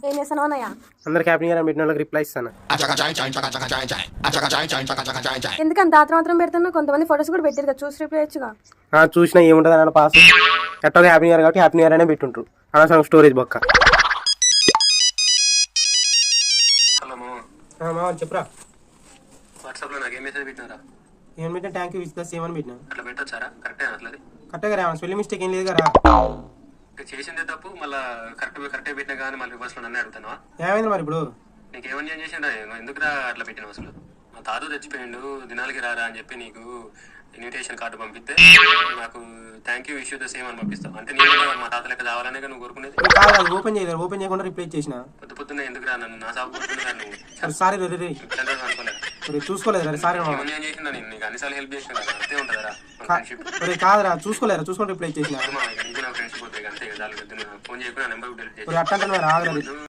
ఏం చేస్తానో అన్నయ్య? అందరికి హ్యాపీ న్యూ ఇయర్ పెట్టిన వాళ్ళకి రిప్లై ఇస్తాను. ఎందుకంత ఆత్రం మాత్రం పెడుతున్నావు? కొంతమంది ఫొటోస్ కూడా పెట్టారు కదా, చూసి రిప్లై ఇచ్చుగా. చూసినా ఏముంటుంది అన్న పాస్ ఎట్టగా హ్యాపీ న్యూ ఇయర్ కాబట్టి హ్యాపీ న్యూ ఇయర్ అనే పెట్టుంటారు. అనవసరం స్టోరేజ్ బొక్క. హలో చెప్పురా. వాట్సాప్లో నాకు ఏం మెసేజ్ పెట్టినారా? ఏం పెట్టినా థ్యాంక్ యూ విత్ సేమ్ అని పెట్టినా. అట్లా పెట్టొచ్చారా? కరెక్టే అట్లది కరెక్ట్గా రా, స్పెల్లింగ్ మిస్టేక్ ఏం లేదు కదా. చేసిందే తప్పు, మళ్ళీ కరెక్టే పెట్టినా కానీ మళ్ళీ రివర్స్లో నన్నే అడుగుతావా? ఏమైంది మరి ఇప్పుడు? నీకేమని ఏం చేసిండా? ఎందుకురా అట్లా పెట్టినావు అసలు? మా తాత చచ్చిపోయిండు, దినాలకి రారా అని చెప్పి నీకు ఇన్విటేషన్ కార్డు పంపిస్తే నాకు thank you wish the same అని పంపిస్తావు. అంటే నేను మా తాత లెక్క కావాలనే నువ్వు కోరుకునేది. ఓపెన్ చేయలేదు, ఓపెన్ చేయకుండా రిప్లై చేసిన. పొద్దున్నే ఎందుకురా నన్ను నా సాగు కోరుకునేదా నువ్వు? సారీ అనుకోలేదు, చూసుకోలేదు. సారీ ఏం చేసిందా? నేను నీకు అన్నిసార్లు హెల్ప్ చేసిన కదా, అంతే ఉంటుందా ఫ్రెండ్షిప్? కాదురా, చూసుకొని రిప్లై చేసిన. ఫ్రెండ్షిప్ పోతే అంతే. ఫోన్ చేయకుండా నెంబర్ డెలిట్ చేసి అట్లా